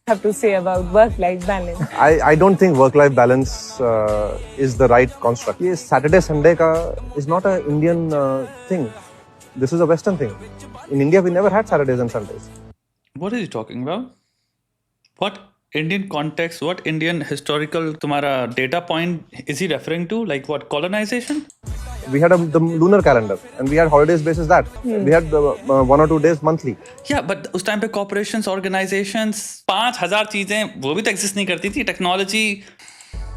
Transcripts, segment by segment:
have to say about work-life balance? I don't think work-life balance is the right construct. ये Saturday Sunday का is not a Indian thing. This is a Western thing. In India, we never had Saturdays and Sundays. What are you talking about? What Indian context, what Indian historical तुम्हारा data point is he referring to? Like what, colonization? We had the lunar calendar and we had holidays basis that. We had 1 or 2 days monthly. Yeah, but उस time पे corporations, organizations, 5,000 चीजें वो भी तो exist नहीं करती थी. Technology.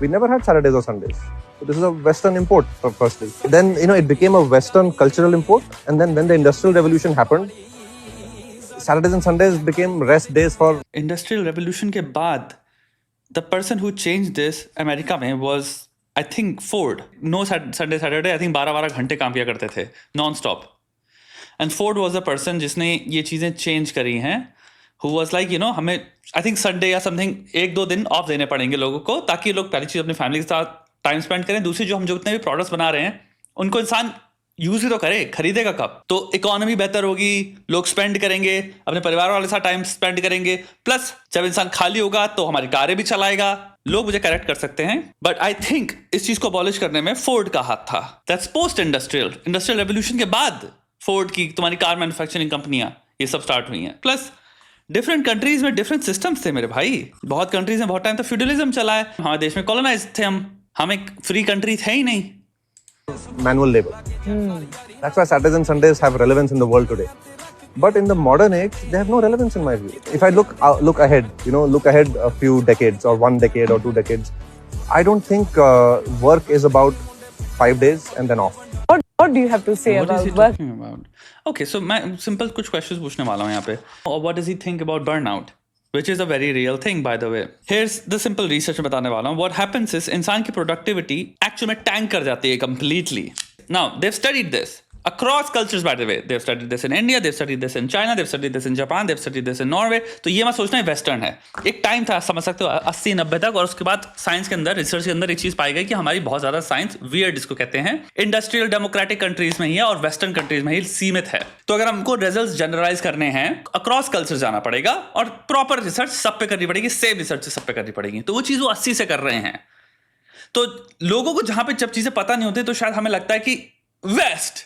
We never had Saturdays or Sundays. So this is a Western import, firstly. Then, it became a Western cultural import. And then when the Industrial Revolution happened, Saturdays and Sundays became rest days for... Industrial Revolution के बाद, the person who changed this America में was, I think, Ford. No Sunday, Saturday, I think 12 घंटे काम किया करते थे, non-stop. And Ford was the person जिसने ये चीज़ें change करी हैं, who was like, हमें, I think Sunday या something, 1-2 दिन ऑफ देने पड़ेंगे लोगों को, ताकि लोग पहली चीज़ अपनी फैमिली के साथ टाइम स्पेंड करें. दूसरी, जो हम जितने भी प्रोडक्ट्स बना रहे हैं, उनको इंसान यूज ही तो करे, खरीदेगा कब? तो इकोनॉमी बेहतर होगी, लोग स्पेंड करेंगे, अपने परिवार वाले साथ टाइम स्पेंड करेंगे, प्लस जब इंसान खाली होगा तो हमारी कारें भी चलाएगा. लोग मुझे करेक्ट कर सकते हैं, बट आई थिंक इस चीज को अबॉलिश करने में फोर्ड का हाथ था. दैट्स पोस्ट इंडस्ट्रियल रेवोल्यूशन के बाद फोर्ड की तुम्हारी कार मैन्युफैक्चरिंग कंपनियां ये सब स्टार्ट हुई हैं. प्लस डिफरेंट कंट्रीज में डिफरेंट सिस्टम्स थे मेरे भाई. बहुत कंट्रीज में बहुत टाइम तक फ्यूडलिज्म चला है. हमारे देश में कॉलोनाइज थे हम एक फ्री कंट्री थे ही नहीं. Manual labor. That's why Saturdays and Sundays have relevance in the world today. But in the modern age, they have no relevance in my view. If I look ahead, look ahead a few decades or 1 decade or 2 decades, I don't think work is about 5 days and then off. What do you have to say What is about he work? talking about? Okay, so मैं simple कुछ questions पूछने वाला हूँ यहाँ पे. What does he think about burnout? Which is a very real thing, by the way. Here's the simple research मैं बताने वाला हूँ. What happens is इंसान की productivity actually में tank कर जाती है completely. Now, they've studied this across cultures, by the way. They've studied this in India, they've studied this in China, they've studied this in Japan, they've studied this in Norway. तो ये मैं सोचना है western है. एक time था, समझ सकते हो, 80-90 तक, और उसके बाद साइंस के अंदर, रिसर्च के अंदर एक चीज पाई गई कि हमारी बहुत ज्यादा साइंस वियर्ड, जिसको कहते हैं, इंडस्ट्रियल डेमोक्रेटिक कंट्रीज में ही है और वेस्टर्न कंट्रीज में ही सीमित है. तो अगर हमको रिजल्ट्स जनरलाइज करने हैं, अक्रॉस कल्चर जाना पड़ेगा और प्रॉपर रिसर्च सब पे करनी पड़ेगी, सेम रिसर्च सब पे करनी पड़ेगी. तो वो चीज वो 80 से कर रहे हैं. तो लोगों को जहां पे जब चीजें पता नहीं होती तो शायद हमें लगता है कि वेस्ट,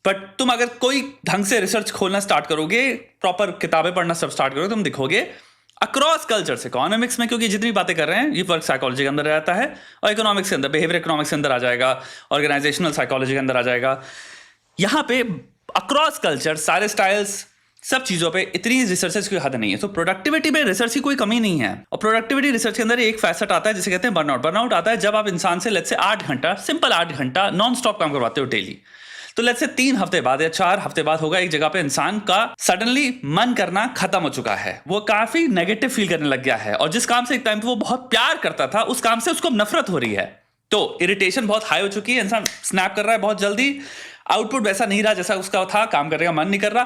बट तुम अगर कोई ढंग से रिसर्च खोलना स्टार्ट करोगे, प्रॉपर किताबें पढ़ना सब स्टार्ट करोगे, तुम दिखोगे अक्रॉस कल्चर्स, इकोनॉमिक्स में, क्योंकि जितनी बातें कर रहे हैं ये वर्क साइकोलॉजी के अंदर रहता है, और इकोनॉमिक्स के अंदर, बिहेवियर इकोनॉमिक्स के अंदर आ जाएगा, ऑर्गेनाइजेशनल साइकोलॉजी के अंदर आ जाएगा. यहां पे अक्रॉस कल्चर, सारे स्टाइल्स, सब चीजों पे इतनी रिसर्च की हद नहीं है. तो प्रोडक्टिविटी में रिसर्च की कोई कमी नहीं है. और प्रोडक्टिविटी रिसर्च के अंदर एक फैसेट आता है जिसे कहते हैं बर्नआउट. बर्नआउट आता है जब आप इंसान से लेट्स से 8 घंटा, सिंपल 8 घंटा नॉन स्टॉप काम करवाते हो डेली. तो लेट्स से 3 हफ्ते बाद या 4 हफ्ते बाद होगा, एक जगह पे इंसान का सडनली मन करना खत्म हो चुका है, वो काफी नेगेटिव फील करने लग गया है, और जिस काम से एक टाइम पे वो बहुत प्यार करता था, उस काम से उसको नफरत हो रही है. तो इरिटेशन बहुत हाई हो चुकी है, इंसान स्नैप कर रहा है बहुत जल्दी, आउटपुट वैसा नहीं रहा जैसा उसका था, काम करने का मन नहीं कर रहा,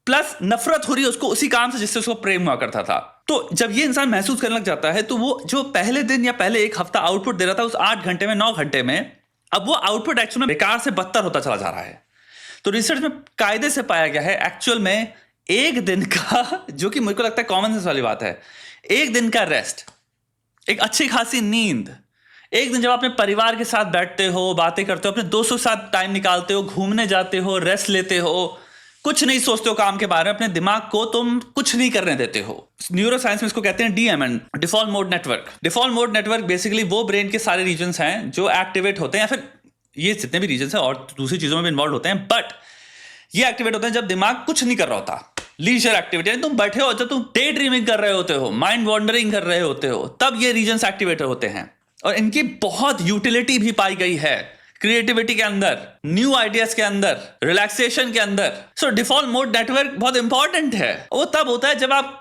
प्लस नफरत हो रही है उसको उसी काम से जिससे उसको प्रेम हुआ करता था. तो जब ये इंसान महसूस करने लग जाता है, तो वो जो पहले दिन या पहले 1 हफ्ता आउटपुट दे रहा था उस 8 घंटे में, 9 घंटे में, अब वो आउटपुट एक्चुअल में बेकार से बदतर होता चला जा रहा है. तो रिसर्च में कायदे से पाया गया है एक्चुअल में एक दिन का, जो कि मुझे को लगता है कॉमन सेंस वाली बात है, एक दिन का रेस्ट, एक अच्छी खासी नींद, एक दिन जब अपने परिवार के साथ बैठते हो, बातें करते हो, अपने दोस्तों के साथ टाइम निकालते हो, घूमने जाते हो, रेस्ट लेते हो, कुछ नहीं सोचते हो काम के बारे में, अपने दिमाग को तुम कुछ नहीं करने देते हो. न्यूरो साइंस में इसको कहते हैं DMN, default mode network. Default mode network basically वो ब्रेन के सारे रीजन्स हैं जो एक्टिवेट होते हैं, या फिर ये जितने भी रीजन्स हैं और दूसरी चीजों में भी इन्वॉल्व होते हैं, बट ये एक्टिवेट होते हैं जब दिमाग कुछ नहीं कर रहा होता. लीजर एक्टिविटी, तुम बैठे हो, जब तुम डे ड्रीमिंग कर रहे होते हो, माइंड वॉन्डरिंग कर रहे होते हो, तब ये रीजन्स एक्टिवेट होते हैं. और इनकी बहुत यूटिलिटी भी पाई गई है क्रिएटिविटी के अंदर, न्यू आइडियाज के अंदर, रिलैक्सेशन के अंदर. सो डिफॉल्ट मोड नेटवर्क बहुत इंपॉर्टेंट है. वो तब होता है जब आप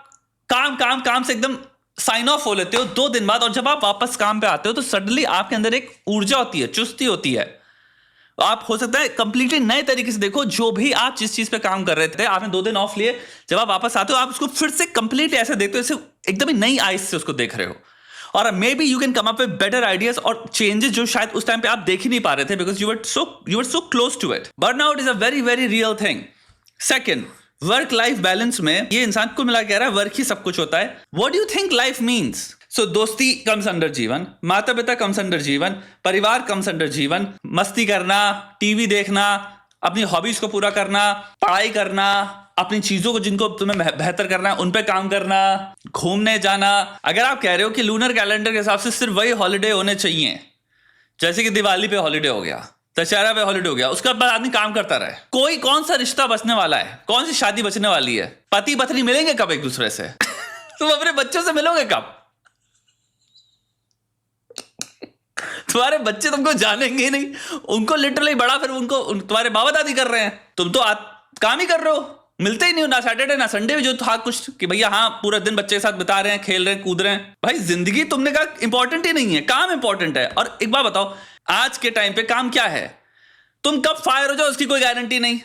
काम से एकदम साइन ऑफ हो लेते हो 2 दिन बाद, और जब आप वापस काम पे आते हो तो सडनली आपके अंदर एक ऊर्जा होती है, चुस्ती होती है. आप हो सकता है कंप्लीटली नए तरीके से देखो जो भी आप जिस चीज पे काम कर रहे थे, आपने 2 दिन ऑफ लिए, जब आप वापस आते हो आप उसको फिर से कंप्लीटली ऐसे देखते हो, जैसे एकदम ही नई आइज से उसको देख रहे हो. और may be you can come up with better ideas और चेंजेस जो शायद उस टाइम पे आप देख ही नहीं पा रहे थे, because you were so close to it. Burnout is a very very real thing. Second, work life balance में ये इंसान को मिला कह रहा है वर्क ही सब कुछ होता है. What do you think life means? So दोस्ती कम्स अंडर जीवन, माता पिता कम्स अंडर जीवन, परिवार कम्स अंडर जीवन, मस्ती करना, टीवी देखना, अपनी हॉबीज को पूरा करना, पढ़ाई करना, अपनी चीजों को जिनको तुम्हें बेहतर करना है उन पे काम करना, घूमने जाना. अगर आप कह रहे हो कि लूनर कैलेंडर के हिसाब से सिर्फ वही हॉलिडे होने चाहिए, जैसे कि दिवाली पे हॉलिडे हो गया, दशहरा पे हॉलिडे हो गया, उसके बाद आदमी काम करता रहे. कौन सा रिश्ता बचने वाला है? कौन सी शादी बचने वाली है? पति पत्नी मिलेंगे कब एक दूसरे से? तुम अपने बच्चों से मिलोगे कब? तुम्हारे बच्चे तुमको जानेंगे ही नहीं. उनको लिटरली बड़ा फिर उनको तुम्हारे बाबा दादी कर रहे हैं. तुम तो काम ही कर रहे हो, मिलते ही नहीं हो ना सैटरडे ना संडे भी जो था कुछ कि भैया हाँ पूरा दिन बच्चे के साथ बिता रहे हैं, खेल रहे हैं, कूद रहे हैं. भाई जिंदगी तुमने कहा इंपॉर्टेंट ही नहीं है, काम इंपॉर्टेंट है. और एक बात बताओ, आज के टाइम पे काम क्या है? तुम कब फायर हो जाओ उसकी कोई गारंटी नहीं.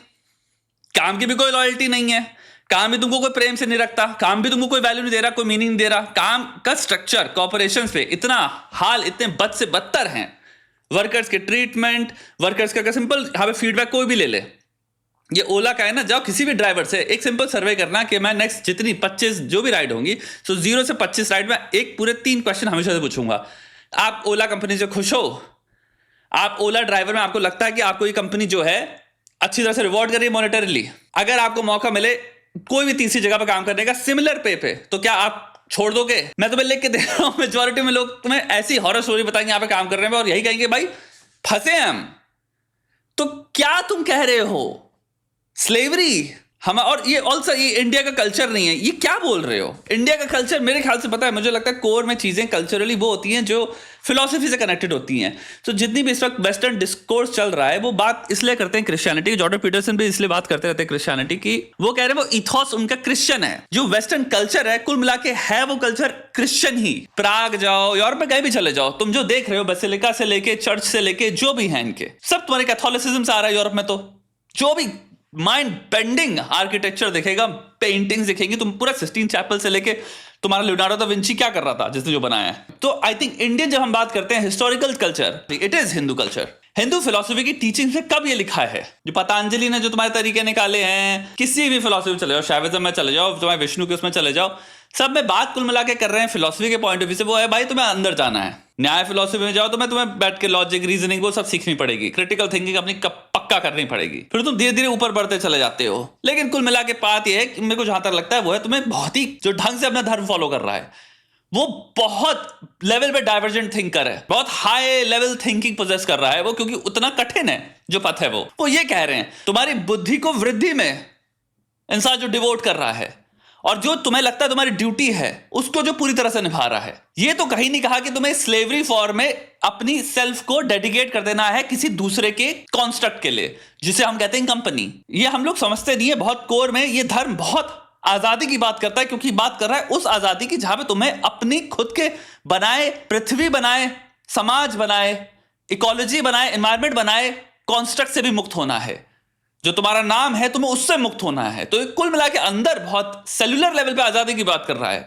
काम की भी कोई लॉयल्टी नहीं है. काम भी तुमको कोई प्रेम से नहीं रखता. काम भी तुमको कोई वैल्यू नहीं दे रहा, कोई मीनिंग नहीं दे रहा. काम का स्ट्रक्चर कॉर्पोरेशंस पे इतना हाल इतने बद से बदतर हैं. वर्कर्स के ट्रीटमेंट, वर्कर्स का सिंपल यहाँ पे फीडबैक कोई भी ले ले. ये ओला का है ना, जाओ किसी भी ड्राइवर से एक सिंपल सर्वे करना कि मैं नेक्स्ट जितनी 25 जो भी राइड होंगी, सो 0 से 25 राइड में एक पूरे 3 क्वेश्चन हमेशा से पूछूंगा. आप ओला कंपनी से खुश हो? आप ओला ड्राइवर में आपको लगता है कि आपको ये कंपनी जो है अच्छी तरह से रिवॉर्ड कर रही है मॉनेटरीली? अगर आपको मौका मिले कोई भी तीसरी जगह पर काम करने का सिमिलर पे तो क्या आप छोड़ दोगे? मैं तुम्हें लिख के दे रहा हूं, मेजॉरिटी में लोग तुम्हें ऐसी हॉरर स्टोरी बताएंगे यहाँ पे काम कर रहे हैं और यही कहेंगे भाई फंसे हम. तो क्या तुम कह रहे हो? स्लेवरी हम, और ये ऑल्सो ये इंडिया का कल्चर नहीं है. ये क्या बोल रहे हो? इंडिया का कल्चर मेरे ख्याल से पता है, मुझे लगता है कोर में चीजें कल्चरली वो होती हैं जो फिलॉसफी से कनेक्टेड होती हैं. तो जितनी भी इस वक्त वेस्टर्न डिस्कोर्स चल रहा है वो बात इसलिए करते हैं क्रिश्चियनिटी. जॉर्डन पीटरसन भी इसलिए बात करते रहते हैं क्रिश्चियनिटी की. वो कह रहे हैं वो इथॉस उनका क्रिश्चियन है. जो वेस्टर्न कल्चर है कुल मिला के है वो कल्चर क्रिश्चियन ही. प्राग जाओ, यूरोप में कहीं भी चले जाओ, तुम जो देख रहे हो बेसिलिका से लेके चर्च से लेके जो भी है इनके सब तुम्हारे कैथोलिसिज्म से आ रहा है. यूरोप में तो जो भी माइंड बेंडिंग आर्किटेक्चर दिखेगा, पेंटिंग्स दिखेंगी, तुम पूरा सिस्टीन चैपल से लेके तुम्हारा लियोनार्डो दा विंची क्या कर रहा था जिसने जो बनाया है. तो आई थिंक इंडियन जब हम बात करते हैं historical culture, it is Hindu culture. Hindu philosophy की टीचिंग से कब ये लिखा है? जो पतंजलि ने जो तुम्हारे तरीके निकाले हैं, किसी भी फिलॉसफी में चले जाओ, शैविज्म में चले जाओ, तुम्हारे विष्णु के उसमें चले जाओ, सब में बात कुल मिला के कर रहे हैं फिलॉसफी के पॉइंट ऑफ व्यू से. वो है भाई तुम्हें अंदर जाना है. न्याय फिलॉसफी में जाओ तुम्हें बैठ के लॉजिक, रीजनिंग वो सब सीखनी पड़ेगी. क्रिटिकल थिंकिंग अपनी पक्का करनी पड़ेगी. फिर तुम धीरे धीरे ऊपर बढ़ते चले जाते हो. लेकिन कुल मिला के बात ये है कि मेरे को जहां तक लगता है वो है तुम्हें बहुत ही जो ढंग से अपना धर्म फॉलो कर रहा है वो बहुत लेवल पे डाइवर्जेंट थिंकर है, बहुत हाई लेवल थिंकिंग पोजेस कर रहा है वो, क्योंकि उतना कठिन है जो पथ है. वो ये कह रहे हैं तुम्हारी बुद्धि को वृद्धि में इंसान जो डिवोट कर रहा है और जो तुम्हें लगता है तुम्हारी ड्यूटी है उसको जो पूरी तरह से निभा रहा है. ये तो कहीं नहीं कहा कि तुम्हें स्लेवरी फॉर्म में अपनी सेल्फ को डेडिकेट कर देना है किसी दूसरे के कॉन्स्ट्रक्ट के लिए, जिसे हम कहते हैं कंपनी. ये हम लोग समझते नहीं है. बहुत कोर में ये धर्म बहुत आजादी की बात करता है, क्योंकि बात कर रहा है उस आजादी की जहां पे तुम्हें अपनी खुद के बनाए पृथ्वी बनाए, समाज बनाए, इकोलॉजी बनाए, एनवायरमेंट बनाए कॉन्स्ट्रक्ट से भी मुक्त होना है. जो तुम्हारा नाम है तुम्हें उससे मुक्त होना है. तो कुल मिला के अंदर बहुत सेलुलर लेवल पे आजादी की बात कर रहा है.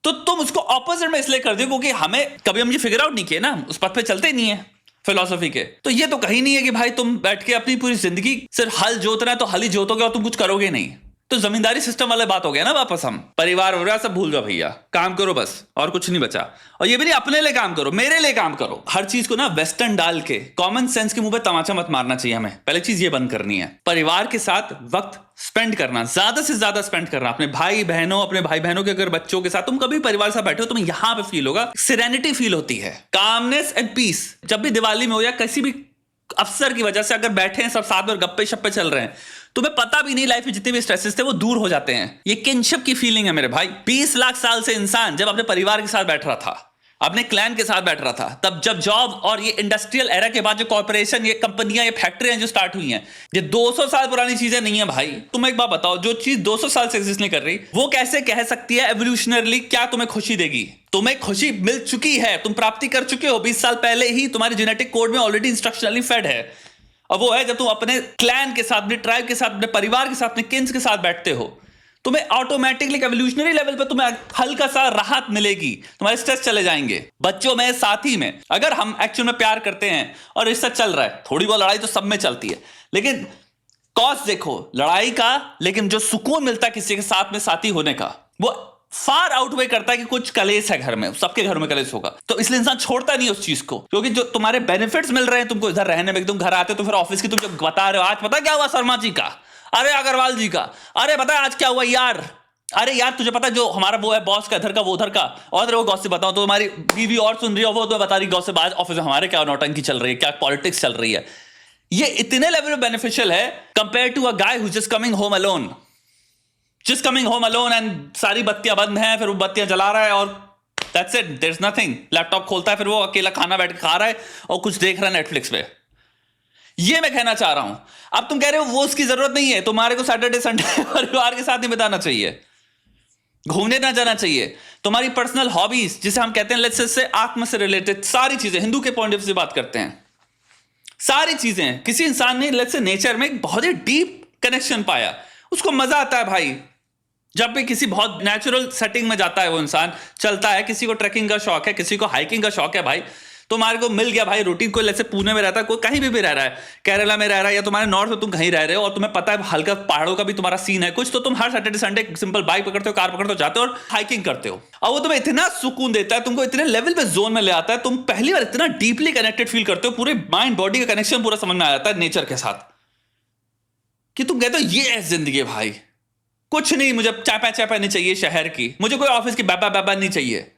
तो तुम उसको ऑपोजिट में इसलिए कर दो क्योंकि हमें कभी हम ये फिगर आउट नहीं किए ना, उस पथ पे चलते ही नहीं है फिलॉसफी के. तो ये तो कहीं नहीं है कि भाई तुम बैठ के अपनी पूरी जिंदगी सिर्फ हल जोतना है तो हल ही जोतोगे और तुम कुछ करोगे नहीं. तो जमींदारी सिस्टम वाले बात हो गया ना. वापस हम परिवार हो रहा सब भूल जाओ भैया, काम करो बस और कुछ नहीं बचा. और ये भी नहीं अपने लिए काम करो, मेरे लिए काम करो. हर चीज को ना वेस्टर्न डाल के कॉमन सेंस के मुंह पे तमाचा मत मारना चाहिए. हमें पहले चीज ये बंद करनी है. परिवार के साथ वक्त स्पेंड करना, ज्यादा से ज्यादा स्पेंड करना. अपने भाई बहनों के अगर बच्चों के साथ तुम कभी परिवार के साथ बैठे हो तुम्हें यहां पे फील होगा, सिरेनिटी फील होती है, कामनेस एंड पीस. जब भी दिवाली में हो या किसी भी अवसर की वजह से अगर बैठे हैं सब साथ में गप्पे शप्पे चल रहे हैं, तुम्हें पता भी नहीं लाइफ में जितने भी स्ट्रेसेस थे वो दूर हो जाते हैं. ये किनशिप की फीलिंग है मेरे भाई. 20 लाख साल से इंसान जब अपने परिवार के साथ बैठ रहा था, अपने क्लैन के साथ बैठ रहा था, तब जब जॉब और ये इंडस्ट्रियल एरा के बाद जो कॉर्पोरेशन, ये कंपनियां, ये फैक्ट्रियां जो स्टार्ट हुई हैं, ये 200 साल पुरानी चीजें नहीं है भाई. तुम एक बात बताओ, जो चीज 200 साल से एग्जिस्ट नहीं कर रही वो कैसे कह सकती है एवोल्यूशनरली क्या तुम्हें खुशी देगी? तुम्हें खुशी मिल चुकी है, तुम प्राप्ति कर चुके हो. 20 साल पहले ही तुम्हारे जेनेटिक कोड में ऑलरेडी इंस्ट्रक्शनली फेड है. और वो है जब तुम अपने क्लैन के साथ, अपने ट्राइब के साथ, अपने परिवार के साथ, अपने किन्स के साथ बैठते हो, तुम्हें ऑटोमेटिकली एवोल्यूशनरी लेवल पे तुम्हें हल्का सा राहत मिलेगी. तुम्हारे स्ट्रेस चले जाएंगे. बच्चों में, साथी में, अगर हम एक्चुअल में प्यार करते हैं और रिश्ता चल रहा है, थोड़ी बहुत लड़ाई तो सब में चलती है, लेकिन कॉस्ट देखो लड़ाई का, लेकिन जो सुकून मिलता है किसी के साथ में साथी होने का, वो फार आउटवे करता है कि कुछ कलेश है घर में, सबके घर में कलेश होगा, तो इसलिए इंसान छोड़ता नहीं उस चीज को, क्योंकि जो तुम्हारे बेनिफिट्स मिल रहे हैं तुमको इधर रहने में, तुम घर आते हो तो फिर ऑफिस की तुम जो बता रहे हो, आज पता क्या हुआ शर्मा जी का, अरे अग्रवाल जी का, अरे पता है आज क्या हुआ यार, अरे यार तुझे पता जो हमारा वो है बॉस का इधर का वो उधर का, और वो गॉसिप बताओ तो तुम्हारी बीवी और सुन रही है, वो तो बता रही गॉसिप आज ऑफिस में हमारे क्या नौटंकी चल रही है, क्या पॉलिटिक्स चल रही है। ये इतने लेवल में बेनिफिशियल है compare to a guy who just coming home alone, just coming home alone and सारी बत्तियां बंद हैं, फिर वो बत्तियां जला रहा है और that's it, there is nothing. Laptop खोलता है, फिर वो अकेला खाना बैठ के खा रहा है और कुछ देख रहा है नेटफ्लिक्स पे। ये मैं कहना चाह रहा हूं। अब तुम कह रहे हो वो उसकी जरूरत नहीं है, तुम्हारे को सैटरडे संडे परिवार के साथ नहीं बिताना चाहिए, घूमने ना जाना चाहिए, तुम्हारी पर्सनल हॉबीज जिसे हम कहते हैं लेट्स से आत्मा से रिलेटेड सारी चीजें, हिंदू के पॉइंट ऑफ व्यू से बात करते हैं, सारी चीजें किसी इंसान ने लेट्स से नेचर में एक बहुत ही डीप कनेक्शन पाया, उसको मजा आता है भाई जब भी किसी बहुत नेचुरल सेटिंग में जाता है, वो इंसान चलता है, किसी को ट्रैकिंग का शौक है, किसी को हाइकिंग का शौक है, भाई तुम्हारे को मिल गया भाई रूटीन, कोई जैसे पुणे में रहता है, कोई कहीं भी रह रहा है, केरला में रह रहा है या तुम्हारे नॉर्थ में तुम कहीं रह रहे हो और तुम्हें पता है हल्का पहाड़ों का भी तुम्हारा सीन है कुछ, तो तुम हर सैटरडे संडे सिंपल बाइक पकड़ते हो, कार पकड़ते हो, जाते हो और हाइकिंग करते हो, और वो तुम्हें इतना सुकून देता है, तुमको इतने लेवल पे जोन में ले आता है, तुम पहली बार इतना डीपली कनेक्टेड फील करते हो, पूरे माइंड बॉडी का कनेक्शन पूरा समझ में आ जाता है नेचर के साथ, कि तुम कहते हो ये है जिंदगी भाई, कुछ नहीं, मुझे चापा चापा नहीं चाहिए शहर की, मुझे कोई ऑफिस की बाबा बाबा नहीं चाहिए,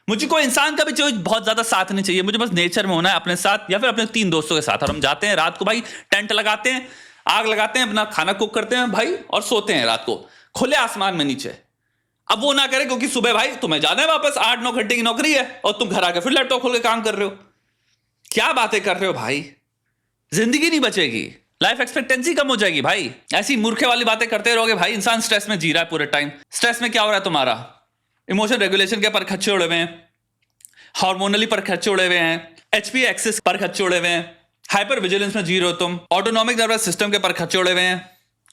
मुझे कोई इंसान का भी चाहिए बहुत ज्यादा साथ नहीं चाहिए, मुझे बस नेचर में होना है अपने साथ या फिर अपने 3 दोस्तों के साथ, और हम जाते हैं रात को भाई, टेंट लगाते हैं, आग लगाते हैं, अपना खाना कुक करते हैं भाई और सोते हैं रात को खुले आसमान में नीचे। अब वो ना करे क्योंकि सुबह भाई तुम्हें जाना है वापस, 8-9 घंटे की नौकरी है और तुम घर आके फिर लैपटॉप खोल के काम कर रहे हो। क्या बातें कर रहे हो भाई, जिंदगी नहीं बचेगी, लाइफ एक्सपेक्टेंसी कम हो जाएगी भाई, ऐसी मूर्खे वाली बातें करते रहोगे भाई। इंसान स्ट्रेस में जी रहा है पूरे टाइम, स्ट्रेस में क्या हो रहा है, तुम्हारा इमोशन रेगुलेशन के पर खच्चे उड़े हुए हैं, हार्मोनली पर खच्चे उड़े हुए हैं, एचपी एक्सिस पर खच्चे उड़े हुए हैं, हाइपर विजिलेंस में जी रहे हो तुम, ऑटोनॉमिक नर्वस सिस्टम के पर खच्चे उड़े हुए हैं।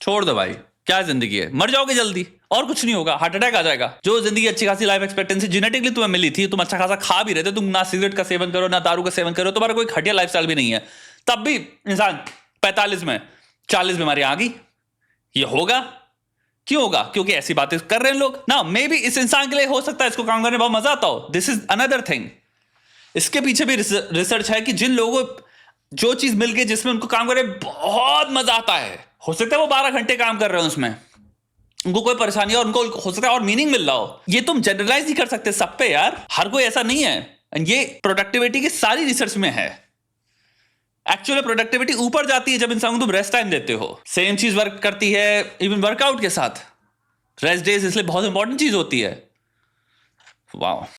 छोड़ दो भाई, क्या जिंदगी है, मर जाओगे जल्दी और कुछ नहीं होगा, हार्ट अटैक आ जाएगा। जो जिंदगी अच्छी खासी लाइफ एक्सपेक्टेंसी जेनेटिकली तुम्हें मिली थी, तुम अच्छा खासा खा भी रहे थे, तुम ना सिगरेट का सेवन करो ना दारू का सेवन करो, तुम्हारा कोई घटिया लाइफस्टाइल भी नहीं है, तब भी इंसान 45 में 40 बीमारी आ गई। ये होगा क्यों होगा, क्योंकि ऐसी बातें कर रहे हैं लोग ना। मे बी इस इंसान के लिए हो सकता है इसको काम करने में बहुत मजा आता हो, दिस इज अनदर थिंग। इसके पीछे भी रिसर्च है कि जिन लोगों को जो चीज मिल गई जिसमें उनको काम करने बहुत मजा आता है, हो सकता है वो 12 घंटे काम कर रहे हो उसमें, उनको कोई परेशानी और उनको हो सकता है और मीनिंग मिल रहा हो। ये तुम जनरलाइज नहीं कर सकते सब पे यार, हर कोई ऐसा नहीं है। ये प्रोडक्टिविटी की सारी रिसर्च में है। एक्चुअली प्रोडक्टिविटी ऊपर जाती है जब इंसान को तुम रेस्ट टाइम देते हो। सेम चीज वर्क करती है इवन वर्कआउट के साथ, रेस्ट डेज इसलिए बहुत इंपॉर्टेंट चीज होती है। वाह।